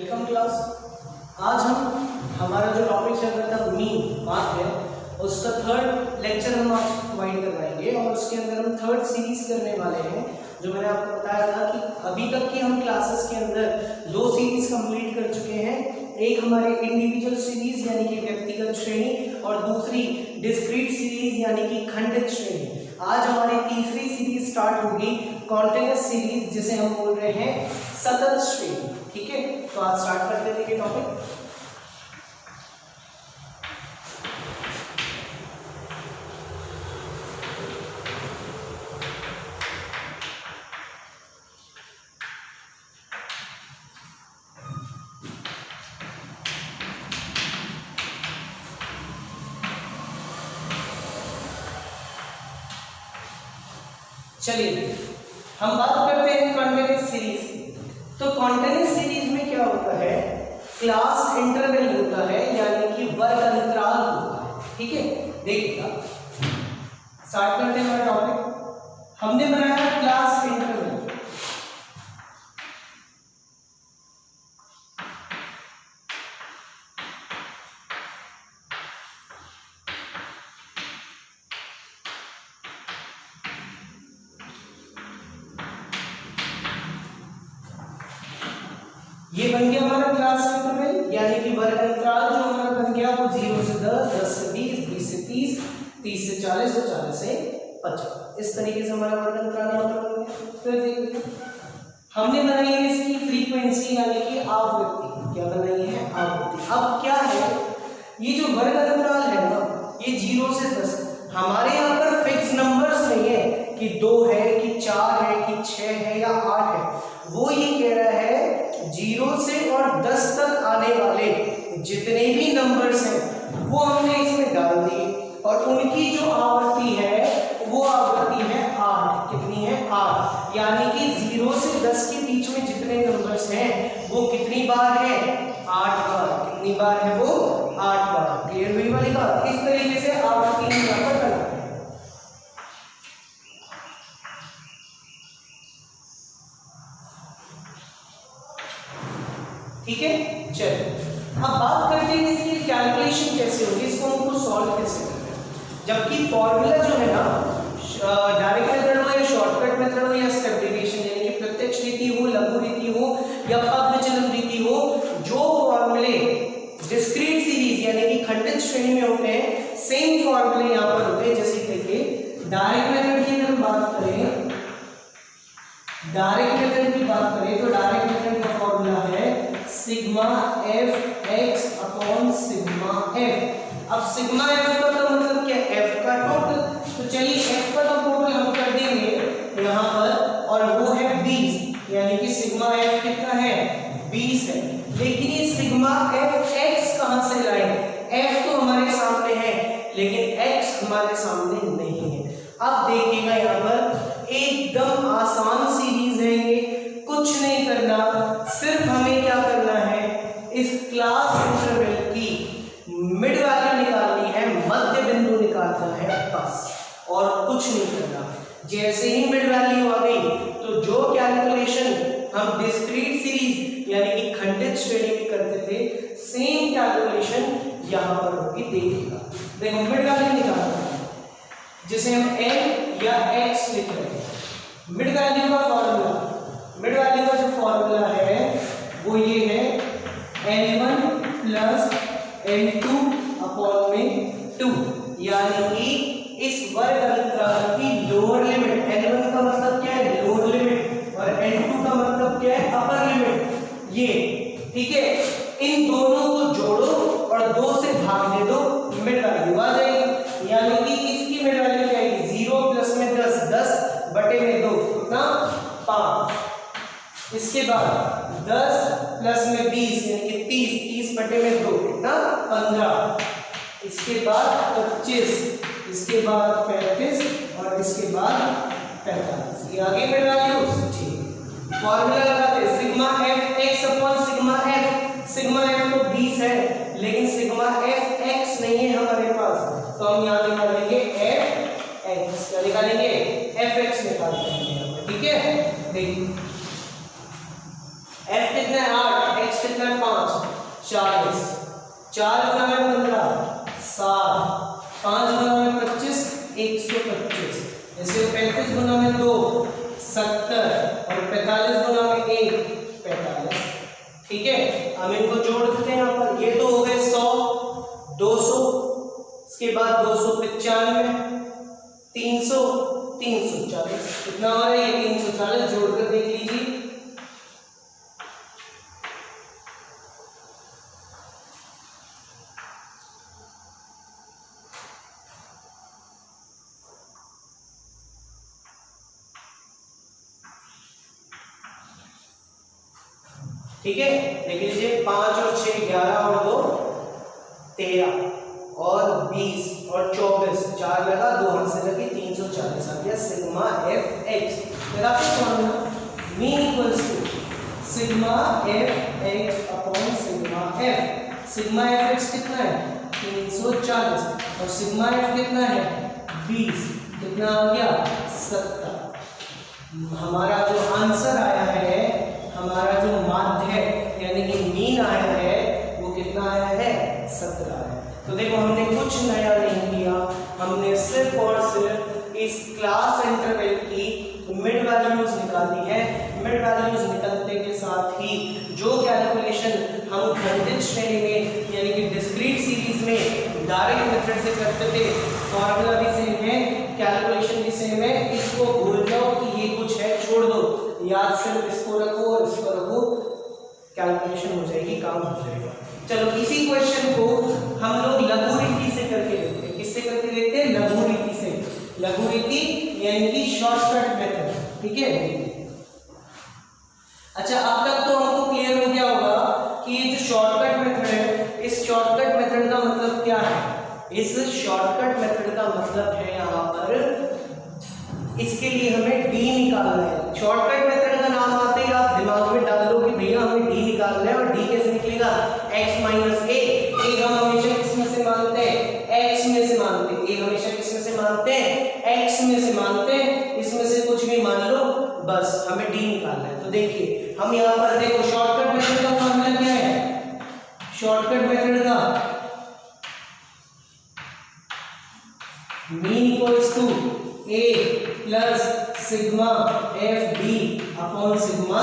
Welcome class. आज हम हमारा जो टॉपिक चल रहा था मीन बात है उसका थर्ड लेक्चर हम आज प्रोवाइड करवाएंगे और उसके अंदर हम थर्ड सीरीज करने वाले हैं। जो मैंने आपको बताया था कि अभी तक की हम क्लासेस के अंदर 2 सीरीज कंप्लीट कर चुके हैं। एक हमारे इंडिविजुअल सीरीज यानी कि व्यक्तिगत श्रेणी और दूसरी डिस्क्रीट सीरीज यानी कि खंडित श्रेणी। आज हमारी तीसरी सीरीज स्टार्ट होगी कॉन्टिन्यूअस सीरीज जिसे हम बोल रहे हैं सतत श्रेणी। ठीक है, तो आज स्टार्ट करते हैं टॉपिक। चलिए हम बात करते हैं कॉन्टिन्यूअस सीरीज की। तो कॉन्टिन्यूअस सीरीज में क्या होता है, क्लास इंटरवल होता है यानी कि वर्ग अंतराल होता है। ठीक है, देखिएगा स्टार्ट करते हैं हमारा टॉपिक। हमने बनाया क्लास इंटरवल। ये बन गया हमारा क्लास इंटरवल यानी कि वर्ग अंतराल जो हमारा बन गया वो 0 से 10, 10 से 20, 20 से 30, 30 से 40 और 40 से 50। इस तरीके से हमारा वर्ग अंतराल यहाँ पर बन गया। फिर देखिए हमने बनाई है इसकी फ्रीक्वेंसी यानी कि आवृत्ति। क्या बनाई है? आवृत्ति। अब क्या है, ये जो वर्ग अंतराल है ना, ये 0 से 10 हमारे यहाँ पर फिक्स नंबर्स नहीं है कि 2 है कि 4 है कि 6 है या 8 है। वो ये कह रहा है 0 से और 10 तक आने वाले जितने भी नंबर्स हैं वो हमने इसमें डाल दिए और उनकी जो आवृत्ति है वो आवृत्ति है 8। कितनी है? 8। यानी कि 0 से 10 के बीच में जितने नंबर्स हैं वो कितनी बार है? 8 बार। कितनी बार है वो? 8 बार। क्लियर हुई वाली बात? इस तरीके से आवृत्ति यहाँ पर करना है। ठीक है, चलो अब बात करते हैं इसकी कैलकुलेशन कैसे होगी, इसको हमको सॉल्व कैसे करना है। जबकि फॉर्मूला जो है ना, डायरेक्ट मेथड हो या शॉर्टकट मेथड हो या स्टेप डेविएशन यानी कि प्रत्यक्ष रीति हो, लघु रीति हो या पदविचलन रीति हो, जो फॉर्मूले डिस्क्रीट सीरीज यानी कि खंडित श्रेणी में होते हैं सेम फॉर्मूले यहाँ पर होते हैं। जैसे देखिए डायरेक्ट मेथड की अगर बात करें, डायरेक्ट मेथड की बात करें तो डायरेक्ट मेथड का फॉर्मूला है sigma F X upon sigma F. अब सिग्मा एफ का तो मतलब क्या? एफ का टोटल। तो चलिए एफ का तो टोटल हम कर देंगे यहाँ पर और वो है 20 यानी कि सिग्मा एफ कितना है? 20 है। लेकिन ये सिग्मा एफ एक्स कहाँ से लाए? एफ तो हमारे सामने है लेकिन एक्स हमारे सामने नहीं है। अब देखिएगा यहाँ पर एकदम आसान सीरीज है ये, कुछ नहीं करना, सिर्फ हमें क्या करना है, इस क्लास इंटरवल की मिड वैल्यू निकालनी है, मध्य बिंदु निकालना है बस, और कुछ नहीं करना। जैसे ही मिड वैल्यू आ गई तो जो कैलकुलेशन हम डिस्क्रीट सीरीज यानी कि खंडित श्रेणी में करते थे सेम कैलकुलेशन यहाँ पर होगी। देखिएगा, देखो मिड वैल्यू निकालना है जिसे हम n या x लिख रहे हैं। मिड वैल्यू का फॉर्मूला, मिड वैल्यू का जो फॉर्मूला है वो ये है n1 प्लस n2 अपॉन में 2 यानी कि इस वर्ग अंतराल की लोअर लिमिट। n1 का मतलब क्या है? लोअर लिमिट, और n2 का मतलब क्या है? Upper limit. ये ठीक है, इन दोनों को जोड़ो और 2 से भाग दे दो, मिड वैल्यू आ जाएगी। यानी कि इसकी मिड वैल्यू क्या आएगी? 0 प्लस में 10, 10 बटे में 2 कितना? 5। इसके बाद 10 प्लस में 20 यानी कि 30, 30 बटे में 2 कितना? 15। इसके बाद 25, इसके बाद 35 और इसके बाद 45। ये आगे मिड वैल्यू। ठीक, फॉर्मूला लगाते हैं sigma F X upon sigma F. Sigma F तो 20 है लेकिन सिग्मा एफ एक्स नहीं है हमारे पास, तो हम यहाँ निकालेंगे एफ एक्स। क्या निकालेंगे? एफ एक्स निकाल देंगे। ठीक है, देखिए एफ कितना है? 8, एक्स कितना है? 40, 4 गुना में 15 60, 5 गुना में 25 125, ऐसे 35 गुना में 2 70 और 45 गुना में 1 45। ठीक है, हम इनको जोड़ देते हैं यहाँ पर। ये तो हो गए 100 200, इसके बाद 295 300 340, कितना हो रहा है ये 340, जोड़कर देख लीजिए। ठीक है, देख लीजिए 5 और 6 11 और 2 13 और 20 और 24, 4 लगा 2 हाथ से लगी 340 आ गया सिग्मा एफ एक्स। मेरा formula mean equals to sigma F X upon sigma F. Sigma F X कितना है 340 और सिग्मा एफ कितना है 20, कितना हो गया 70। हमारा जो आंसर आया है, हमारा जो माध्य है यानी कि मीन आया है वो कितना आया है 17 आया है। तो देखो हमने कुछ नया नहीं किया, हमने सिर्फ और सिर्फ इस क्लास इंटरवल की मिड वैल्यूज निकाली है। मिड वैल्यूज निकलने के साथ ही जो कैलकुलेशन हम खंडित श्रेणी में यानी कि डिस्क्रीट सीरीज में डायरेक्ट मेथड से करते थे, फॉर्मूला भी सेम है, कैलकुलेशन भी सेम है, इसको भूल जाओ कि ये कुछ है, छोड़ दो, याद सिर्फ इसको रखो और इसको रखो, कैलकुलेशन हो जाएगी, काम हो जाएगा। चलो इसी क्वेश्चन को हम लोग लघु रीति से करके देखते हैं। किससे करके देखते हैं लघु रीति से। लघु रीति यानी कि शॉर्टकट मेथड। ठीक है, अच्छा अब तक तो हमको क्लियर हो गया होगा कि ये जो शॉर्टकट मेथड है, इस शॉर्टकट मेथड का मतलब क्या है। इस शॉर्टकट मेथड का मतलब है यहाँ पर इसके लिए हमें डी निकालना है। शॉर्टकट मेथड का नाम आते ही आप दिमाग में डाल लो कि भैया हमें डी निकालना है, और डी कैसे निकलेगा x माइनस ए। हम हमेशा किसमें से मानते हैं x में से मानते हैं, ए हमेशा किसमें से मानते हैं x में से मानते हैं, इसमें से कुछ भी मान लो बस हमें डी निकालना है। तो देखिए हम यहाँ पर देखो शॉर्टकट मेथड का फॉर्मूला क्या है। शॉर्टकट मेथड का mean equals to a plus sigma F D upon sigma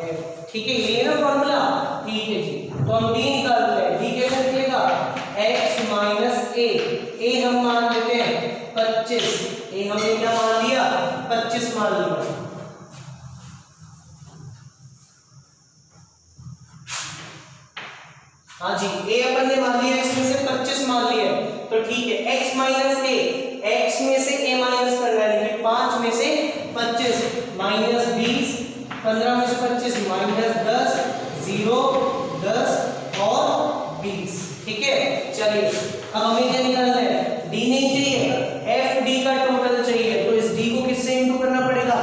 F. ठीक है, ये ना फॉर्मूला, ठीक है जी। तो हम डी निकाल रहे हैं, डी कैसे निकलेगा x माइनस ए हम मान लेते हैं 25, ए हमने क्या मान लिया 25 मान लिया। हाँ जी, ए अपन ने मान लिया, इसमें से 25 मान लिया, तो ठीक है x माइनस ए, x में से a माइनस करना है, 5 में से 25 माइनस 20, 15 में से 25 माइनस 10, 0 10 और 20। ठीक है, चलिए अब हमें क्या निकालना है, डी नहीं चाहिए, एफ डी का टोटल चाहिए। तो इस डी को किससे इंटू करना पड़ेगा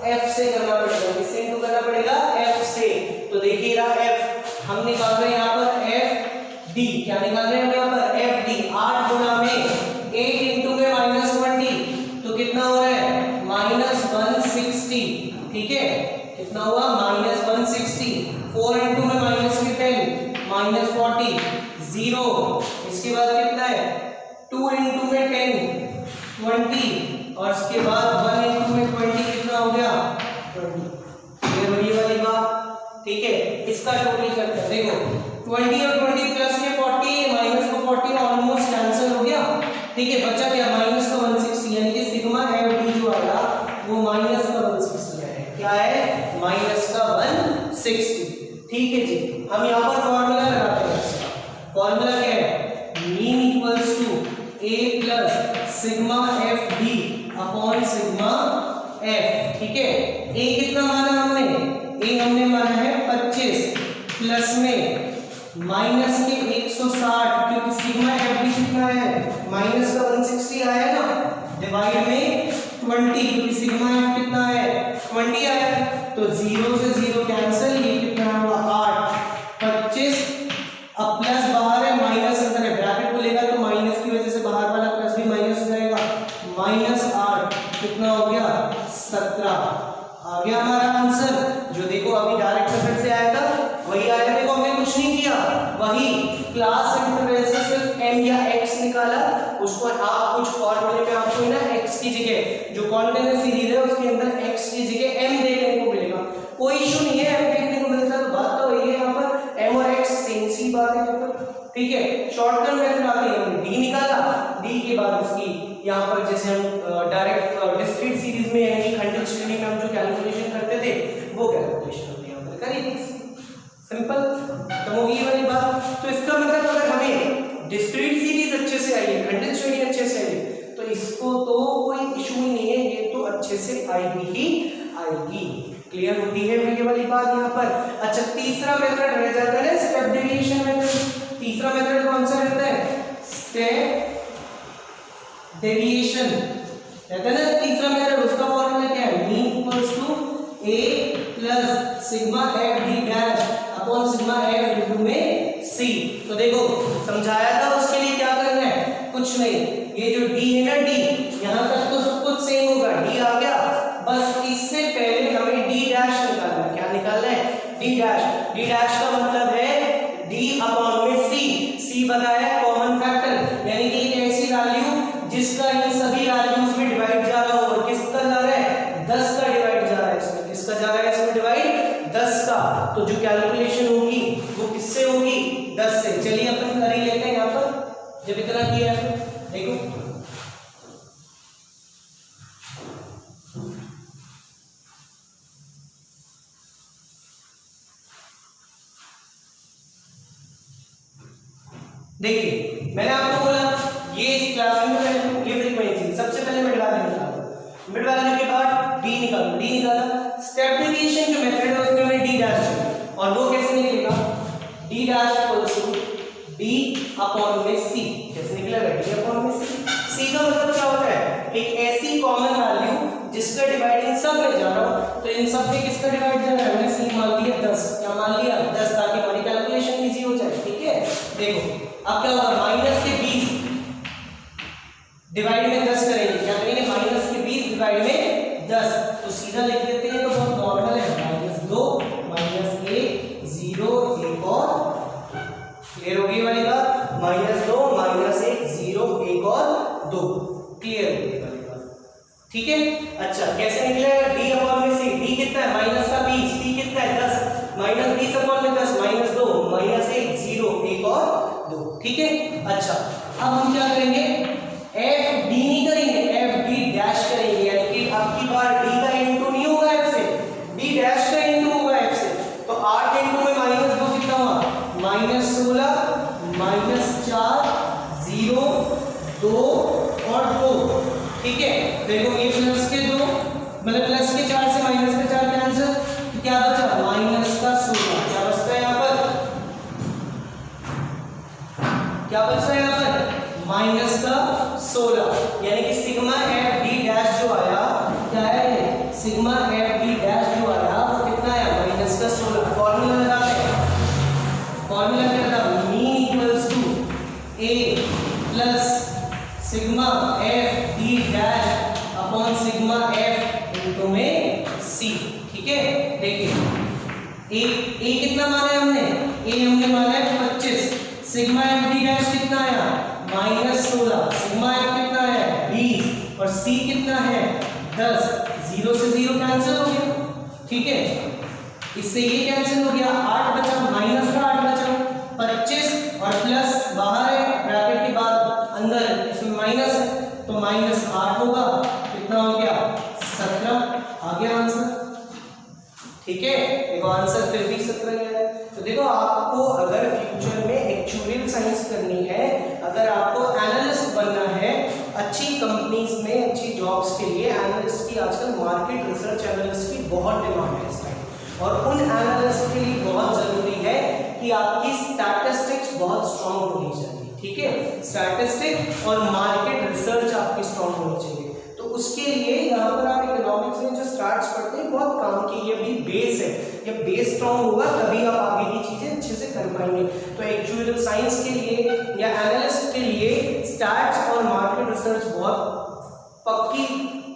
एफ से करना पड़ेगा। किससे इंटू करना पड़ेगा एफ से। तो देखिए रहा एफ, हम निकाल रहे हैं यहाँ पर एफ डी। क्या निकाल रहे हैं हम यहाँ पर एफ डी। 8 गुना में 8 इंटू में -20, तो कितना हो रहा है -160। ठीक है, कितना हुआ -160। 4 इंटू में -10 -40 0। इसके बाद कितना है 2 इंटू में 10 20 और इसके बाद 1 इंटू में 20 कितना हो गया 20। ये वही वाली बात। ठीक है, इसका टोटल करते हैं। देखो 20 और 20 प्लस में 40 माइनस को 40 ऑलमोस्ट कैंसिल हो गया। ठीक है, बचा क्या माइनस का 160, यानी कि सिग्मा एफ डी जो आया वो माइनस का 160 है। क्या है माइनस का 160। ठीक है जी, हम यहाँ पर फॉर्मूला लगाते हैं। इसका फॉर्मूला क्या है mean equals to a plus sigma F D upon sigma F. ठीक है, a कितना माना हमने, a हमने माना है 25 प्लस में माइनस के 160, क्योंकि सिग्मा एफ डी कितना है माइनस का 160 आया ना, डिवाइड में 20, क्योंकि सिग्मा एफ कितना है 20 आया, तो 0 से 0 कैंसिल, ये कितना हुआ 8 25। अब प्लस बाहर है माइनस अंदर है, ब्रैकेट खुलेगा तो माइनस की वजह से बाहर वाला प्लस भी माइनस हो जाएगा, -8 कितना हो गया 17। आ गया हमारा आंसर, जो देखो अभी डायरेक्ट मेथड से आया था वही आया। देखो हमें कुछ नहीं किया, वही क्लास इंटरवल से सिर्फ m या x निकाला, उसको आप कुछ फॉर्मूले में आपको ना x की जगह जो कॉन्टिन्यूअस सीरीज है उसके अंदर x की जगह m देखने को मिलेगा, कोई इशू नहीं है, m देखने को मिलता है। तो बात तो वही है, यहाँ पर m और x सेम सी बात है यहाँ पर, ठीक है। शॉर्टकट मेथड आती है, हमने d निकाला, d के बाद इसकी यहाँ पर जैसे हम डायरेक्ट डिस्क्रीट सीरीज में यानी खंडित श्रेणी में हम जो कैलकुलेशन करते थे वो कैलकुलेशन हमने यहाँ पर करी थी, सिंपल तो होगी वाली बात। तो इसका मतलब अगर हमें डिस्क्रीट सीरीज अच्छे से आई है, खंडित श्रेणी अच्छे से आई है, तो इसको तो कोई इशू ही नहीं है, ये तो अच्छे से आएगी ही आएगी। क्लियर होती है ये वाली बात यहाँ पर। अच्छा, तीसरा मेथड रह जाता है स्टेप डेविएशन मेथड। तीसरा मेथड कौन सा रहता है? स्टेप डेविएशन रहता है ना तीसरा मेथड। उसका फॉर्मूला क्या है? Mean equals to a plus sigma F D dash upon sigma F into में c। तो देखो समझाया था, उसके लिए क्या करना है? कुछ नहीं, ये जो d है ना, d यहाँ तक तो सब कुछ सेम होगा, d आ गया, बस इससे पहले हमें d डैश निकालना है। क्या निकालना है? d dash. d डैश का मतलब है d अपॉन में c बताया कॉमन फैक्टर, यानी कि एक ऐसी वैल्यू जिसका इन सभी वैल्यूज में डिवाइड जा रहा हो, और किसका जा रहा है? 10 का डिवाइड जा रहा है इसमें। किसका जा रहा है इसमें डिवाइड? 10 का। तो जो कैलकुलेशन होगी वो किससे होगी? 10 से। चलिए अपन कर ही लेते हैं यहाँ पर, जब इतना किया है। देखो देखिए, मैंने आपको बोला ये इस क्लास में ये फ्रीक्वेंसी सबसे पहले मिड वैल्यू निकालो, मिड वैल्यू के बाद d निकालो, d निकाला। स्टेप डेविएशन जो मेथड है उसमें हमें d डैश चाहिए, और वो कैसे निकलेगा? d dash equals to d upon में c। कैसे निकलेगा? d अपॉन में c। c का मतलब क्या होता है? एक ऐसी कॉमन वैल्यू जिसका डिवाइड इन सब में जा रहा हो, तो इन सब में किसका डिवाइड जा रहा है? हमने c मान लिया 10। क्या मान लिया? 10, ताकि हमारी कैलकुलेशन इजी हो जाए, ठीक है। देखो अब क्या होगा? माइनस के 20 डिवाइड में 10 करेंगे, क्या करेंगे? माइनस के 20 डिवाइड में 10, तो सीधा लिख देते हैं, तो बहुत नॉर्मल है, -2 -1 0 1 और। क्लियर हो गई वाली बात? -2 -1 0 1 और 2। क्लियर हो गई वाली बात, ठीक है। अच्छा, कैसे निकलेगा? d अपॉन में c। d कितना है? माइनस का 20, c कितना है? 10, माइनस 20 अपॉन में 10, -2 -1 0 1 और 2, ठीक है। अच्छा, अब हम क्या करेंगे? एफ डी नहीं करेंगे, एफ डी डैश करेंगे, यानी कि अब की बार डी का इनटू नहीं होगा एफ से, डी डैश का इनटू होगा एफ से। तो 8 इनटू में -2 कितना हुआ? -16 -4 0 2 और 2, ठीक है। देखो ये प्लस के 2 मतलब प्लस के 4 से माइनस के 4 कैंसिल, तो क्या बचा? -16। क्या बचता है यहाँ पर? क्या बचता है यहाँ पर? -16, यानी कि सिग्मा एफ डी डैश जो आया, क्या है? सिग्मा एफ डी डैश जो आया वो कितना है? -16। फॉर्मूला लगाते हैं, फॉर्मूला क्या था? Mean equals to a plus sigma F D dash upon sigma F into में c, ठीक है। देखिए a कितना माना है हमने? a हमने माना है 25। सिग्मा एफ डी डैश कितना आया? -16। सिग्मा एफ कितना है? 20 और c कितना है? 10। 0 से 0 कैंसिल हो गया, ठीक है। इससे ये कैंसिल हो गया, 8 बचा, माइनस का 8 बचा, 25 और प्लस बाहर है ब्रैकेट के बाद, अंदर इसमें माइनस है, तो -8 होगा, कितना हो गया? 17। आ गया आंसर, ठीक है। देखो आंसर फिर भी 17 गया है। तो देखो आपको अगर फ्यूचर में एक्चुअल साइंस करनी है, अगर आपको एनालिस्ट बनना है अच्छी कंपनीज में अच्छी जॉब्स के लिए, एनालिस्ट की आजकल मार्केट रिसर्च एनालिस्ट की बहुत डिमांड है इस टाइम, और उन एनालिस्ट के लिए बहुत जरूरी है कि आपकी स्टैटिस्टिक्स बहुत स्ट्रांग होनी चाहिए, ठीक है। स्टैटिस्टिक्स और मार्केट रिसर्च आपकी स्ट्रांग होनी चाहिए। तो उसके लिए यहाँ पर आप इकोनॉमिक्स में जो स्टार्ट्स पढ़ते हैं बहुत काम की, ये भी बेस है, ये बेस स्ट्रांग होगा तभी आप आगे की चीजें अच्छे से कर पाएंगे। तो एक्चुअल साइंस के लिए या एनालिस्ट के लिए स्टार्ट्स और मार्केट रिसर्च बहुत पक्की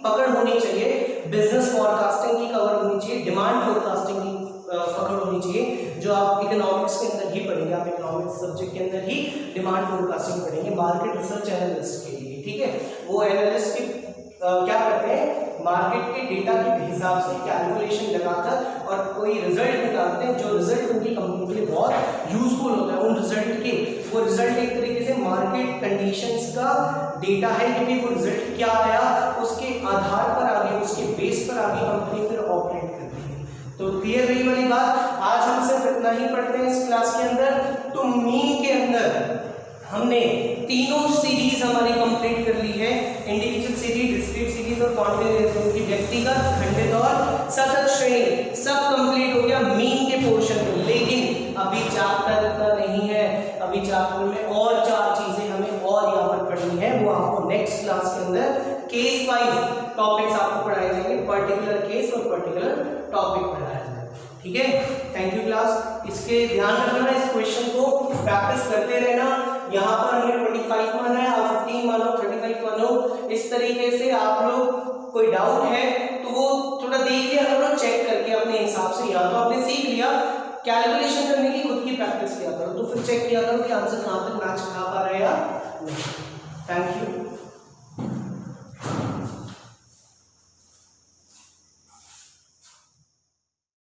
पकड़ होनी चाहिए, बिजनेस फॉरकास्टिंग की कवर होनी चाहिए, डिमांड फोरकास्टिंग की पकड़ होनी चाहिए, जो आप इकोनॉमिक्स के अंदर ही पढ़ेंगे, आप इकोनॉमिक्स सब्जेक्ट के अंदर ही डिमांड फोरकास्टिंग पढ़ेंगे मार्केट रिसर्च एनालिस्ट के लिए, ठीक है। वो एनालिस्ट के क्या करते हैं, मार्केट के डेटा के हिसाब से कैलकुलेशन लगाकर और कोई रिजल्ट निकालते हैं, जो रिजल्ट उनकी कंपनी के लिए बहुत यूजफुल होता है। उन रिजल्ट के वो रिजल्ट एक तरीके से मार्केट कंडीशंस का डेटा है कि वो रिजल्ट क्या आया, उसके आधार पर आगे, उसके बेस पर आगे कंपनी फिर ऑपरेट करती है। तो क्लियर रही वाली बात। आज हम सिर्फ इतना ही पढ़ते हैं इस क्लास के अंदर। तो मीन के अंदर हमने तीनों सीरीज हमारी कंप्लीट कर ली है, इंडिविजुअल सीरीज, डिस्क्रीट सीरीज और क्वांटिटेटिव की व्यक्तिगत, खंडित और सतत श्रेणी, सब कंप्लीट हो गया मीन के पोर्शन में। लेकिन अभी चैप्टर इतना नहीं है, अभी चैप्टर में और 4 चीजें हमें और यहाँ पर पढ़नी है, वो आपको नेक्स्ट क्लास के अंदर केस वाइज टॉपिक्स आपको पढ़ाए जाएंगे, पर्टिकुलर केस और पर्टिकुलर टॉपिक पढ़ाया जाएगा, ठीक है। Thank you class. इसके ध्यान रखना, इस क्वेश्चन को प्रैक्टिस करते रहना। यहाँ पर हमने 25 माना है, आप 15 मानो, 35 मानो, इस तरीके से आप लोग कोई डाउट है तो वो थोड़ा देख लिया करो, चेक करके अपने हिसाब से। या तो आपने सीख लिया, कैलकुलेशन करने की खुद की प्रैक्टिस किया करो, तो फिर चेक किया करो कि आंसर कहाँ तक मैच खा पा रहे हैं या नहीं। Thank you.